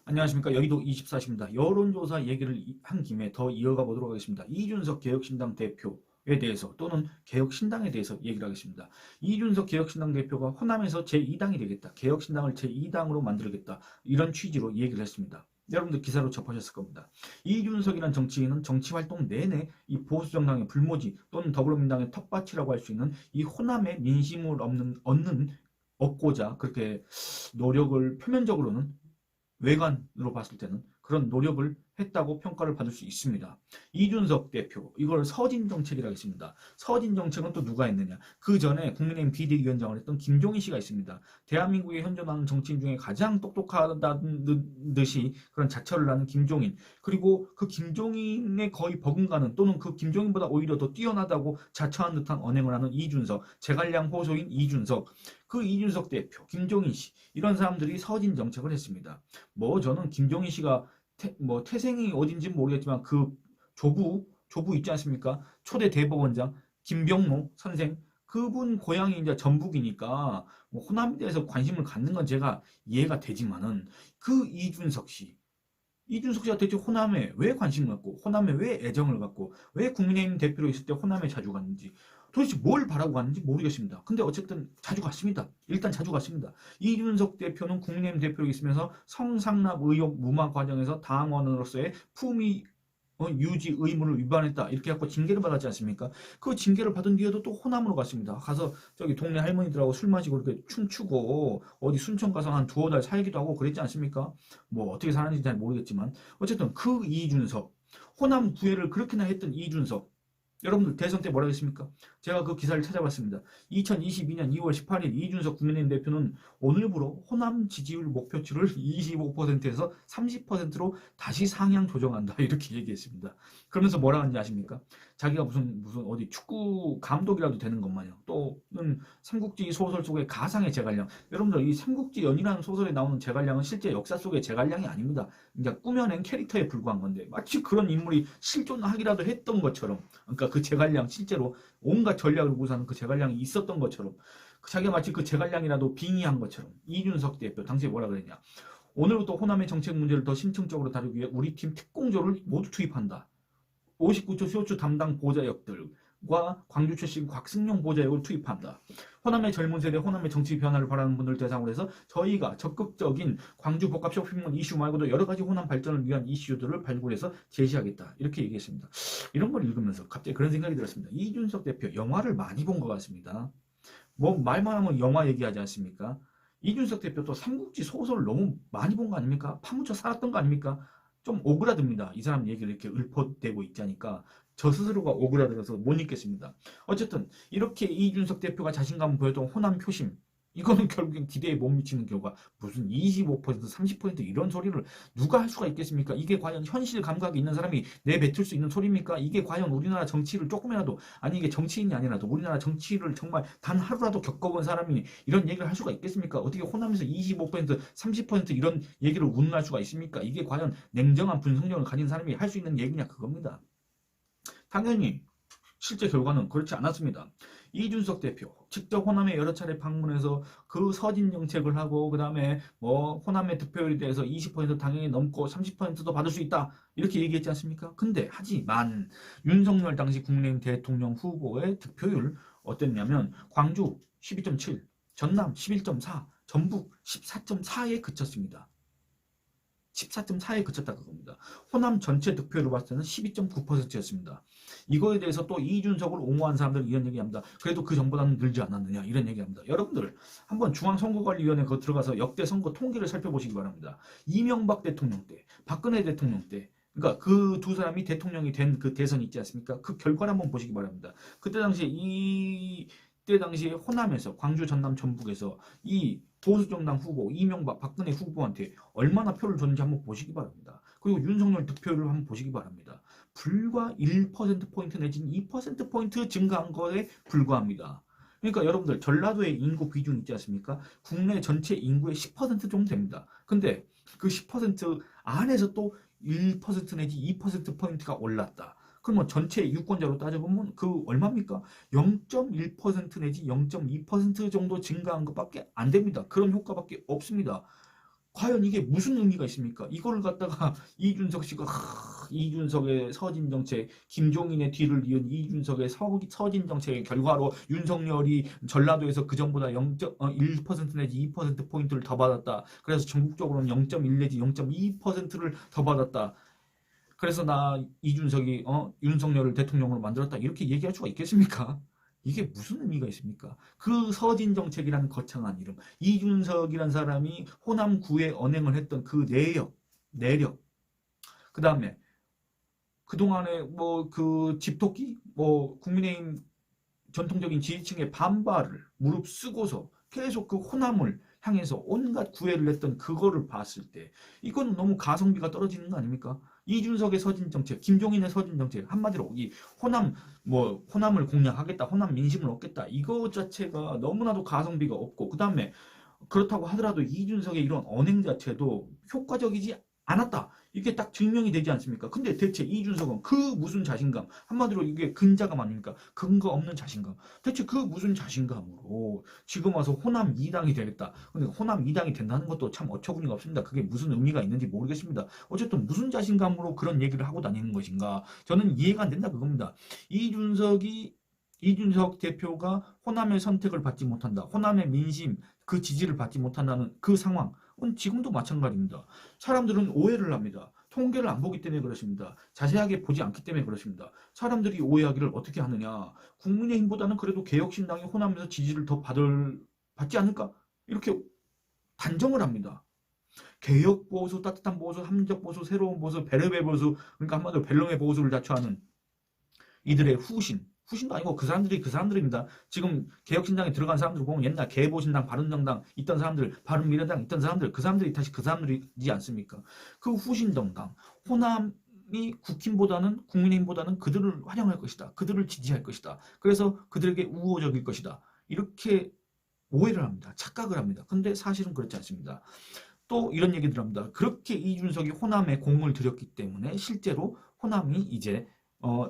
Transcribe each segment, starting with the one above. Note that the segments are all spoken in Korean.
안녕하십니까. 여의도 24시입니다. 여론조사 얘기를 한 김에 더 이어가 보도록 하겠습니다. 이준석 개혁신당 대표에 대해서 또는 개혁신당에 대해서 얘기를 하겠습니다. 이준석 개혁신당 대표가 호남에서 제2당이 되겠다. 개혁신당을 제2당으로 만들겠다. 이런 취지로 얘기를 했습니다. 여러분들 기사로 접하셨을 겁니다. 이준석이란 정치인은 정치활동 내내 이 보수정당의 불모지 또는 더불어민주당의 텃밭이라고 할 수 있는 이 호남의 민심을 얻고자 그렇게 노력을 표면적으로는 외관으로 봤을 때는 그런 노력을 했다고 평가를 받을 수 있습니다. 이준석 대표, 이걸 서진 정책이라고 했습니다. 서진 정책은 또 누가 했느냐? 그 전에 국민의힘 비대위원장을 했던 김종인 씨가 있습니다. 대한민국에 현존하는 정치인 중에 가장 똑똑하다는 듯이 그런 자처를 하는 김종인, 그리고 그 김종인의 거의 버금가는 또는 그 김종인보다 오히려 더 뛰어나다고 자처한 듯한 언행을 하는 이준석, 제갈량 호소인 이준석, 그 이준석 대표, 김종인 씨, 이런 사람들이 서진 정책을 했습니다. 저는 김종인 씨가 태생이 어딘지 모르겠지만 그 조부 있지 않습니까? 초대 대법원장 김병모 선생, 그분 고향이 이제 전북이니까 호남에 대해서 관심을 갖는 건 제가 이해가 되지만은 그 이준석 씨가 대체 호남에 왜 관심을 갖고 호남에 왜 애정을 갖고 왜 국민의힘 대표로 있을 때 호남에 자주 갔는지 도대체 뭘 바라고 갔는지 모르겠습니다. 근데 어쨌든 자주 갔습니다. 일단 자주 갔습니다. 이준석 대표는 국민의힘 대표로 있으면서 성상납 의혹 무마 과정에서 당원으로서의 품위 유지 의무를 위반했다 이렇게 해갖고 징계를 받았지 않습니까? 그 징계를 받은 뒤에도 또 호남으로 갔습니다. 가서 저기 동네 할머니들하고 술 마시고 이렇게 춤추고 어디 순천 가서 한 두어 달 살기도 하고 그랬지 않습니까? 어떻게 살았는지 잘 모르겠지만 어쨌든 그 이준석, 호남 구애를 그렇게나 했던 이준석, 여러분들 대선 때 뭐라고 했습니까? 제가 그 기사를 찾아봤습니다. 2022년 2월 18일 이준석 국민의힘 대표는 오늘부로 호남 지지율 목표치를 25%에서 30%로 다시 상향 조정한다 이렇게 얘기했습니다. 그러면서 뭐라 하는지 아십니까? 자기가 무슨 어디 축구 감독이라도 되는 것 마냥, 또는 삼국지 소설 속의 가상의 제갈량, 여러분들 이 삼국지 연이라는 소설에 나오는 제갈량은 실제 역사 속의 제갈량이 아닙니다. 그러니까 꾸며낸 캐릭터에 불과한 건데 마치 그런 인물이 실존하기라도 했던 것처럼, 그러니까 그 제갈량 실제로 온갖 전략을 구사하는 그 제갈량이 있었던 것처럼, 자기가 마치 그 제갈량이라도 빙의한 것처럼 이준석 대표 당시에 뭐라 그랬냐? 오늘부터 호남의 정책 문제를 더 심층적으로 다루기 위해 우리 팀 특공조를 모두 투입한다. 59초 쇼츠 담당 보좌역들과 광주 출신 곽승용 보좌역을 투입한다. 호남의 젊은 세대, 호남의 정치 변화를 바라는 분들 대상으로 해서 저희가 적극적인 광주 복합 쇼핑몰 이슈 말고도 여러 가지 호남 발전을 위한 이슈들을 발굴해서 제시하겠다. 이렇게 얘기했습니다. 이런 걸 읽으면서 갑자기 그런 생각이 들었습니다. 이준석 대표 영화를 많이 본 것 같습니다. 말만 하면 영화 얘기하지 않습니까? 이준석 대표 또 삼국지 소설을 너무 많이 본 거 아닙니까? 파묻혀 살았던 거 아닙니까? 좀 오그라듭니다. 이 사람 얘기를 이렇게 읊어대고 있자니까 저 스스로가 오그라들어서 못 읽겠습니다. 어쨌든 이렇게 이준석 대표가 자신감을 보였던 호남 표심, 이거는 결국엔 기대에 못 미치는 결과, 무슨 25% 30% 이런 소리를 누가 할 수가 있겠습니까? 이게 과연 현실 감각이 있는 사람이 내뱉을 수 있는 소리입니까? 이게 과연 우리나라 정치를 조금이라도, 아니 이게 정치인이 아니라도 우리나라 정치를 정말 단 하루라도 겪어본 사람이 이런 얘기를 할 수가 있겠습니까? 어떻게 호남에서 25% 30% 이런 얘기를 운운할 수가 있습니까? 이게 과연 냉정한 분석력을 가진 사람이 할 수 있는 얘기냐, 그겁니다. 당연히 실제 결과는 그렇지 않았습니다. 이준석 대표 직접 호남에 여러 차례 방문해서 그 서진 정책을 하고, 그 다음에 호남의 득표율에 대해서 20% 당연히 넘고 30%도 받을 수 있다 이렇게 얘기했지 않습니까? 근데 하지만 윤석열 당시 국민의힘 대통령 후보의 득표율 어땠냐면 광주 12.7, 전남 11.4, 전북 14.4에 그쳤습니다. 14.4에 그쳤다 그겁니다. 호남 전체 득표율로 봤을 때는 12.9%였습니다. 이거에 대해서 또 이준석을 옹호한 사람들은 이런 얘기합니다. 그래도 그 전보다는 늘지 않았느냐 이런 얘기합니다. 여러분들 한번 중앙선거관리위원회 거 들어가서 역대 선거 통계를 살펴보시기 바랍니다. 이명박 대통령 때, 박근혜 대통령 때, 그러니까 그 두 사람이 대통령이 된 그 대선 있지 않습니까? 그 결과를 한번 보시기 바랍니다. 그때 당시에 호남에서, 광주, 전남, 전북에서 이 보수정당 후보 이명박, 박근혜 후보한테 얼마나 표를 줬는지 한번 보시기 바랍니다. 그리고 윤석열 득표율을 한번 보시기 바랍니다. 불과 1%포인트 내지는 2%포인트 증가한 거에 불과합니다. 그러니까 여러분들 전라도의 인구 비중 있지 않습니까? 국내 전체 인구의 10% 정도 됩니다. 근데 그 10% 안에서 또 1% 내지 2%포인트가 올랐다. 그러면 전체 유권자로 따져보면 그 얼마입니까? 0.1% 내지 0.2% 정도 증가한 것밖에 안 됩니다. 그런 효과밖에 없습니다. 과연 이게 무슨 의미가 있습니까? 이거를 갖다가 이준석 씨가 이준석의 서진 정책, 김종인의 뒤를 이은 이준석의 서진 정책의 결과로 윤석열이 전라도에서 그전보다 0.1% 내지 2%포인트를 더 받았다. 그래서 전국적으로는 0.1 내지 0.2%를 더 받았다. 그래서 나 이준석이 윤석열을 대통령으로 만들었다. 이렇게 얘기할 수가 있겠습니까? 이게 무슨 의미가 있습니까? 그 서진 정책이라는 거창한 이름, 이준석이란 사람이 호남구에 언행을 했던 그 내력, 그 다음에 그동안에 뭐 그 집토끼, 뭐 국민의힘 전통적인 지지층의 반발을 무릅쓰고서 계속 그 호남을 향해서 온갖 구애를 했던 그거를 봤을 때 이건 너무 가성비가 떨어지는 거 아닙니까? 이준석의 서진 정책, 김종인의 서진 정책, 한마디로 이 호남을 공략하겠다, 호남 민심을 얻겠다, 이거 자체가 너무나도 가성비가 없고, 그 다음에 그렇다고 하더라도 이준석의 이런 언행 자체도 효과적이지 않았다. 이게 딱 증명이 되지 않습니까? 근데 대체 이준석은 그 무슨 자신감, 한마디로 이게 근자감 아닙니까? 근거 없는 자신감. 대체 그 무슨 자신감으로 지금 와서 호남 2당이 되겠다. 근데 호남 2당이 된다는 것도 참 어처구니가 없습니다. 그게 무슨 의미가 있는지 모르겠습니다. 어쨌든 무슨 자신감으로 그런 얘기를 하고 다니는 것인가? 저는 이해가 안 된다 그겁니다. 이준석 대표가 호남의 선택을 받지 못한다. 호남의 민심, 그 지지를 받지 못한다는 그 상황은 지금도 마찬가지입니다. 사람들은 오해를 합니다. 통계를 안 보기 때문에 그렇습니다. 자세하게 보지 않기 때문에 그렇습니다. 사람들이 오해하기를 어떻게 하느냐. 국민의힘보다는 그래도 개혁신당이 호남에서 지지를 더 받지 않을까? 이렇게 단정을 합니다. 개혁 보수, 따뜻한 보수, 합리적 보수, 새로운 보수, 베르베 보수, 그러니까 한마디로 벨롱의 보수를 자처하는 이들의 후신도 아니고 그 사람들입니다. 지금 개혁신당에 들어간 사람들 보면 옛날 개보신당, 바른정당 있던 사람들, 바른미래당 있던 사람들, 그 사람들이 다시 그 사람들이지 않습니까? 그 후신정당, 호남이 국민의힘보다는 그들을 환영할 것이다. 그들을 지지할 것이다. 그래서 그들에게 우호적일 것이다. 이렇게 오해를 합니다. 착각을 합니다. 근데 사실은 그렇지 않습니다. 또 이런 얘기들 합니다. 그렇게 이준석이 호남에 공을 들였기 때문에 실제로 호남이 이제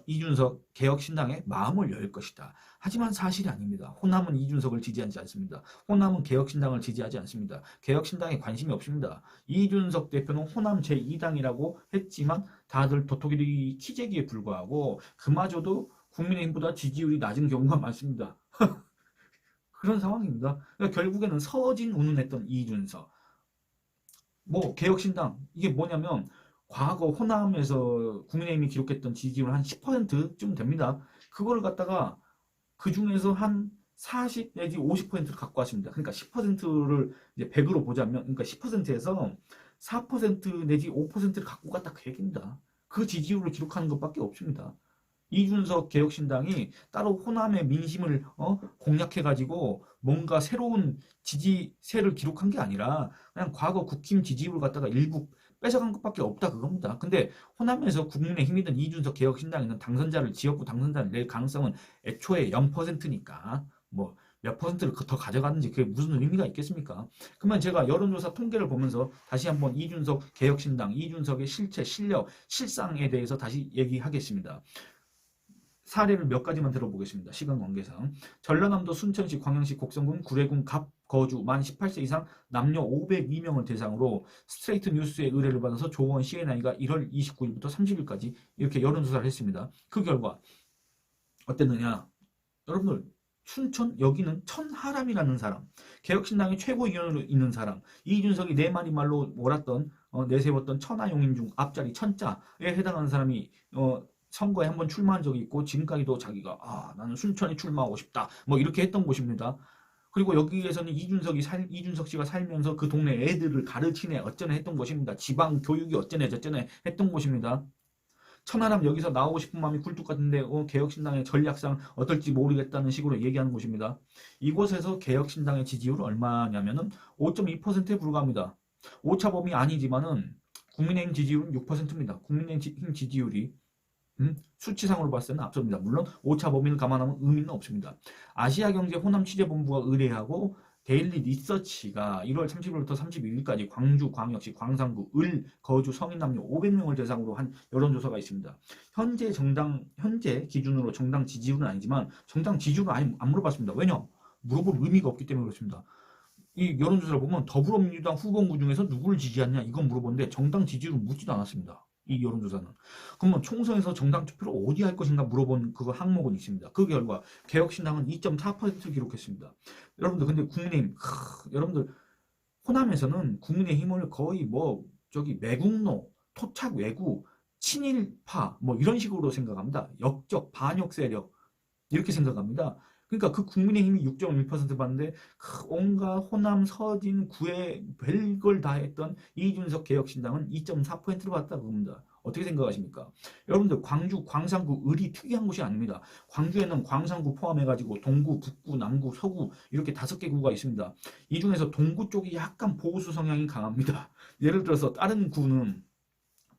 이준석 개혁신당에 마음을 열 것이다. 하지만 사실이 아닙니다. 호남은 이준석을 지지하지 않습니다. 호남은 개혁신당을 지지하지 않습니다. 개혁신당에 관심이 없습니다. 이준석 대표는 호남 제2당이라고 했지만 다들 도토리 키재기에 불과하고 그마저도 국민의힘보다 지지율이 낮은 경우가 많습니다. 그런 상황입니다. 그러니까 결국에는 서진 운운했던 이준석. 개혁신당 이게 뭐냐면 과거 호남에서 국민의힘이 기록했던 지지율 한 10%쯤 됩니다. 그거를 갖다가 그 중에서 한 40 내지 50%를 갖고 왔습니다. 그러니까 10%를 이제 100으로 보자면, 그러니까 10%에서 4% 내지 5%를 갖고 갔다 그 얘기입니다. 그 지지율을 기록하는 것밖에 없습니다. 이준석 개혁신당이 따로 호남의 민심을 공략해가지고 뭔가 새로운 지지세를 기록한 게 아니라 그냥 과거 국힘 지지율을 갖다가 일부 뺏어간 것밖에 없다 그겁니다. 근데 호남에서 국민의힘이든 이준석 개혁신당이든 지역구 당선자를 낼 가능성은 애초에 0%니까 몇 퍼센트를 더 가져가는지 그게 무슨 의미가 있겠습니까? 그러면 제가 여론조사 통계를 보면서 다시 한번 이준석 개혁신당, 이준석의 실체, 실력, 실상에 대해서 다시 얘기하겠습니다. 사례를 몇 가지만 들어보겠습니다. 시간 관계상. 전라남도 순천시, 광양시, 곡성군, 구례군, 갑, 거주, 만 18세 이상 남녀 502명을 대상으로 스트레이트 뉴스의 의뢰를 받아서 조원 CNI가 1월 29일부터 30일까지 이렇게 여론조사를 했습니다. 그 결과 어땠느냐? 여러분들 춘천 여기는 천하람이라는 사람, 개혁신당의 최고위원으로 있는 사람, 이준석이 네 마리 말로 내세웠던 천하용인 중 앞자리 천자에 해당하는 사람이 선거에 한번 출마한 적이 있고 지금까지도 자기가 나는 순천에 출마하고 싶다 이렇게 했던 곳입니다. 그리고 여기에서는 이준석 씨가 살면서 그 동네 애들을 가르치네 어쩌네 했던 곳입니다. 지방 교육이 어쩌네 저쩌네 했던 곳입니다. 천하람 여기서 나오고 싶은 마음이 굴뚝 같은데 개혁신당의 전략상 어떨지 모르겠다는 식으로 얘기하는 곳입니다. 이곳에서 개혁신당의 지지율은 얼마냐면은 5.2%에 불과합니다. 오차범위 아니지만은 국민의힘 지지율은 6%입니다. 국민의힘 지지율이 수치상으로 봤을 때는 앞섭니다. 물론 오차 범위를 감안하면 의미는 없습니다. 아시아경제 호남취재본부가 의뢰하고 데일리 리서치가 1월 30일부터 31일까지 광주, 광역시, 광산구, 을, 거주, 성인 남녀 500명을 대상으로 한 여론조사가 있습니다. 현재 기준으로 정당 지지율은 아니지만 정당 지지율은 안 물어봤습니다. 왜냐? 물어볼 의미가 없기 때문에 그렇습니다. 이 여론조사를 보면 더불어민주당 후보군 중에서 누구를 지지하냐 이건 물어보는데 정당 지지율을 묻지도 않았습니다. 이 여론조사는. 그러면 총선에서 정당 투표를 어디 할 것인가 물어본 그 항목은 있습니다. 그 결과 개혁신당은 2.4%를 기록했습니다. 여러분들 근데 국민의힘 여러분들 호남에서는 국민의힘을 거의 뭐 저기 매국노, 토착 외구, 친일파 뭐 이런 식으로 생각합니다. 역적, 반역 세력 이렇게 생각합니다. 그러니까 그 국민의힘이 6.1% 받는데 온갖 호남, 서진, 구에 별걸 다 했던 이준석 개혁신당은 2.4%를 받았다 그겁니다. 어떻게 생각하십니까? 여러분들 광주, 광산구, 을이 특이한 곳이 아닙니다. 광주에는 광산구 포함해가지고 동구, 북구, 남구, 서구 이렇게 5개 구가 있습니다. 이 중에서 동구 쪽이 약간 보수 성향이 강합니다. 예를 들어서 다른 구는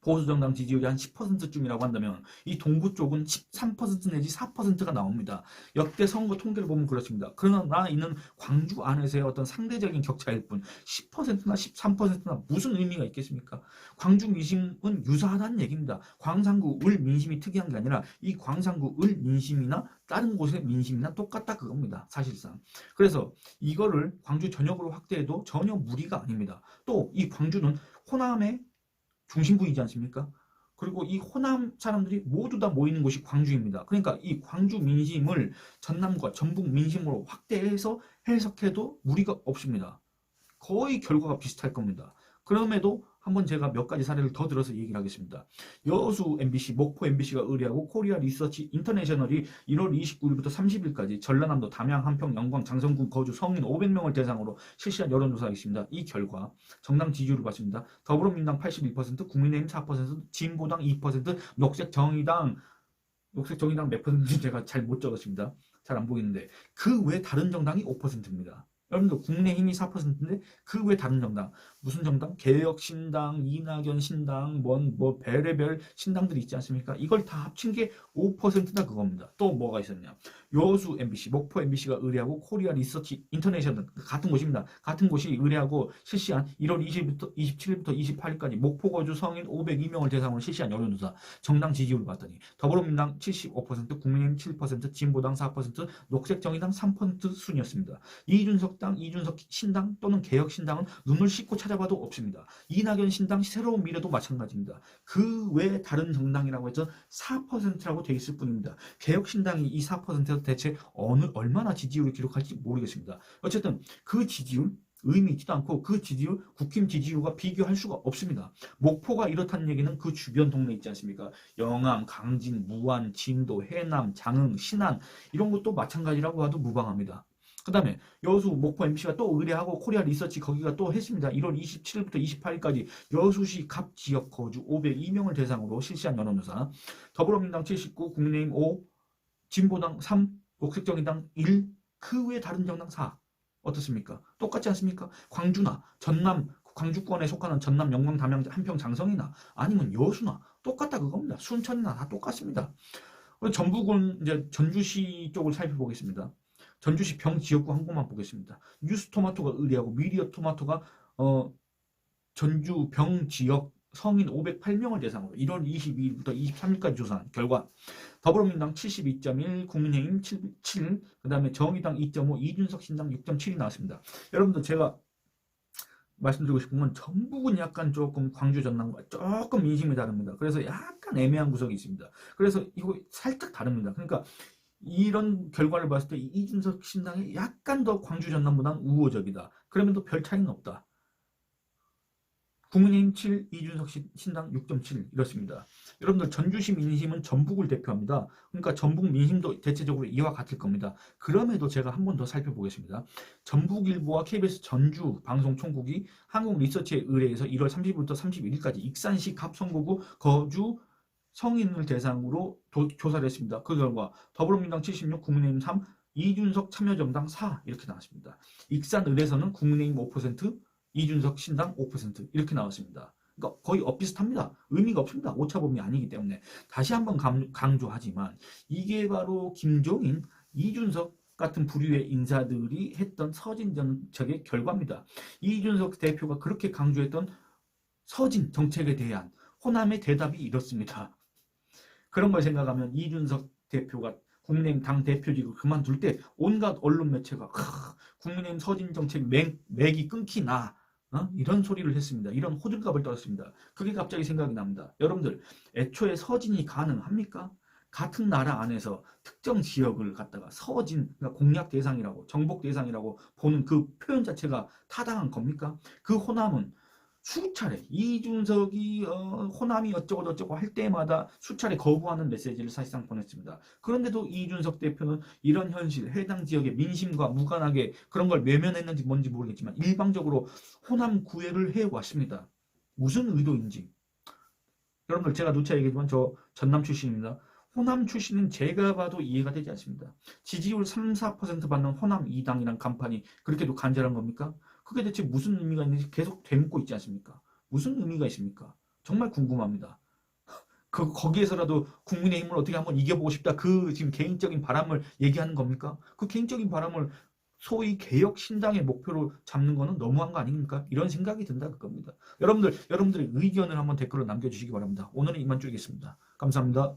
보수정당 지지율이 한 10%쯤이라고 한다면 이 동구 쪽은 13% 내지 4%가 나옵니다. 역대 선거 통계를 보면 그렇습니다. 그러나 이는 광주 안에서의 어떤 상대적인 격차일 뿐 10%나 13%나 무슨 의미가 있겠습니까? 광주 민심은 유사하다는 얘기입니다. 광산구 을 민심이 특이한 게 아니라 이 광산구 을 민심이나 다른 곳의 민심이나 똑같다 그겁니다. 사실상. 그래서 이거를 광주 전역으로 확대해도 전혀 무리가 아닙니다. 또 이 광주는 호남의 중심부이지 않습니까? 그리고 이 호남 사람들이 모두 다 모이는 곳이 광주입니다. 그러니까 이 광주 민심을 전남과 전북 민심으로 확대해서 해석해도 무리가 없습니다. 거의 결과가 비슷할 겁니다. 그럼에도 한번 제가 몇 가지 사례를 더 들어서 얘기를 하겠습니다. 여수 MBC, 목포 MBC가 의뢰하고 코리아 리서치 인터내셔널이 1월 29일부터 30일까지 전라남도 담양, 한평, 영광, 장성군, 거주, 성인 500명을 대상으로 실시한 여론조사가 있습니다. 이 결과 정당 지지율을 봤습니다. 더불어민주당 81%, 국민의힘 4%, 진보당 2%, 녹색정의당 몇 퍼센트인지 제가 잘 못 적었습니다. 잘 안 보이는데 그 외 다른 정당이 5%입니다. 여러분들 국민의힘이 4%인데 그 외 다른 정당 무슨 정당? 개혁신당, 이낙연 신당, 뭐 별의별 신당들이 있지 않습니까? 이걸 다 합친 게 5%다 그겁니다. 또 뭐가 있었냐? 여수 MBC, 목포 MBC가 의뢰하고 코리아 리서치 인터내셔널 같은 곳입니다. 같은 곳이 의뢰하고 실시한 1월 20일부터 27일부터 28일까지 목포 거주 성인 502명을 대상으로 실시한 여론조사 정당 지지율을 봤더니 더불어민주당 75%, 국민의힘 7%, 진보당 4%, 녹색정의당 3% 순이었습니다. 이준석 신당 또는 개혁신당은 눈을 씻고 찾아봐도 없습니다. 이낙연 신당 새로운 미래도 마찬가지입니다. 그 외 다른 정당이라고 해서 4%라고 돼 있을 뿐입니다. 개혁신당이 이 4%에서 대체 얼마나 지지율을 기록할지 모르겠습니다. 어쨌든 그 지지율 의미 있지도 않고 그 지지율 국힘 지지율과 비교할 수가 없습니다. 목포가 이렇다는 얘기는 그 주변 동네 있지 않습니까? 영암, 강진, 무안, 진도, 해남, 장흥, 신안 이런 것도 마찬가지라고 해도 무방합니다. 그 다음에 여수 목포 MBC가 또 의뢰하고 코리아 리서치 거기가 또 했습니다. 1월 27일부터 28일까지 여수시 갑 지역 거주 502명을 대상으로 실시한 여론조사 더불어민주당 79, 국민의힘 5, 진보당 3, 녹색정의당 1, 그 외 다른 정당 4 어떻습니까? 똑같지 않습니까? 광주나 전남 광주권에 속하는 전남, 영광, 담양, 한평, 장성이나 아니면 여수나 똑같다 그겁니다. 순천이나 다 똑같습니다. 전북은 이제 전주시 쪽을 살펴보겠습니다. 전주시 병 지역구 한 곳만 보겠습니다. 뉴스토마토가 의뢰하고 미디어 토마토가 전주 병 지역 성인 508명을 대상으로 1월 22일부터 23일까지 조사한 결과 더불어민주당 72.1, 국민의힘 7, 그 다음에 정의당 2.5, 이준석 신당 6.7이 나왔습니다. 여러분들 제가 말씀드리고 싶은 건 전북은 약간 조금 광주 전남과 조금 민심이 다릅니다. 그래서 약간 애매한 구석이 있습니다. 그래서 이거 살짝 다릅니다. 그러니까 이런 결과를 봤을 때 이준석 신당이 약간 더 광주 전남보다는 우호적이다. 그러면 또 별 차이는 없다. 국민의힘 7, 이준석 신당 6.7 이렇습니다. 여러분들 전주시 민심은 전북을 대표합니다. 그러니까 전북 민심도 대체적으로 이와 같을 겁니다. 그럼에도 제가 한 번 더 살펴보겠습니다. 전북일보와 KBS 전주 방송 총국이 한국 리서치에 의뢰해서 1월 30일부터 31일까지 익산시 갑성구구 거주 성인을 대상으로 조사를 했습니다. 그 결과 더불어민주당 76, 국민의힘 3, 이준석 참여정당 4 이렇게 나왔습니다. 익산을에서는 국민의힘 5%, 이준석 신당 5% 이렇게 나왔습니다. 그러니까 거의 엇비슷합니다. 의미가 없습니다. 오차범위 아니기 때문에. 다시 한번 강조하지만 이게 바로 김종인, 이준석 같은 부류의 인사들이 했던 서진 정책의 결과입니다. 이준석 대표가 그렇게 강조했던 서진 정책에 대한 호남의 대답이 이렇습니다. 그런 걸 생각하면 이준석 대표가 국민의힘 당 대표직을 그만둘 때 온갖 언론 매체가 국민의힘 서진 정책 맥이 끊기나 이런 소리를 했습니다. 이런 호들갑을 떨었습니다. 그게 갑자기 생각이 납니다. 여러분들 애초에 서진이 가능합니까? 같은 나라 안에서 특정 지역을 갖다가 서진, 그러니까 공략 대상이라고 정복 대상이라고 보는 그 표현 자체가 타당한 겁니까? 그 호남은 수차례 이준석이 호남이 어쩌고 저쩌고 할 때마다 수차례 거부하는 메시지를 사실상 보냈습니다. 그런데도 이준석 대표는 이런 현실, 해당 지역의 민심과 무관하게 그런 걸 외면했는지 뭔지 모르겠지만 일방적으로 호남 구애를 해왔습니다. 무슨 의도인지. 여러분들 제가 누차 얘기했지만 저 전남 출신입니다. 호남 출신은 제가 봐도 이해가 되지 않습니다. 지지율 3, 4% 받는 호남 2당이란 간판이 그렇게도 간절한 겁니까? 그게 대체 무슨 의미가 있는지 계속 되묻고 있지 않습니까? 무슨 의미가 있습니까? 정말 궁금합니다. 거기에서라도 국민의힘을 어떻게 한번 이겨보고 싶다. 그 지금 개인적인 바람을 얘기하는 겁니까? 그 개인적인 바람을 소위 개혁 신당의 목표로 잡는 거는 너무한 거 아닙니까? 이런 생각이 든다 그겁니다. 여러분들의 의견을 한번 댓글로 남겨주시기 바랍니다. 오늘은 이만 줄이겠습니다. 감사합니다.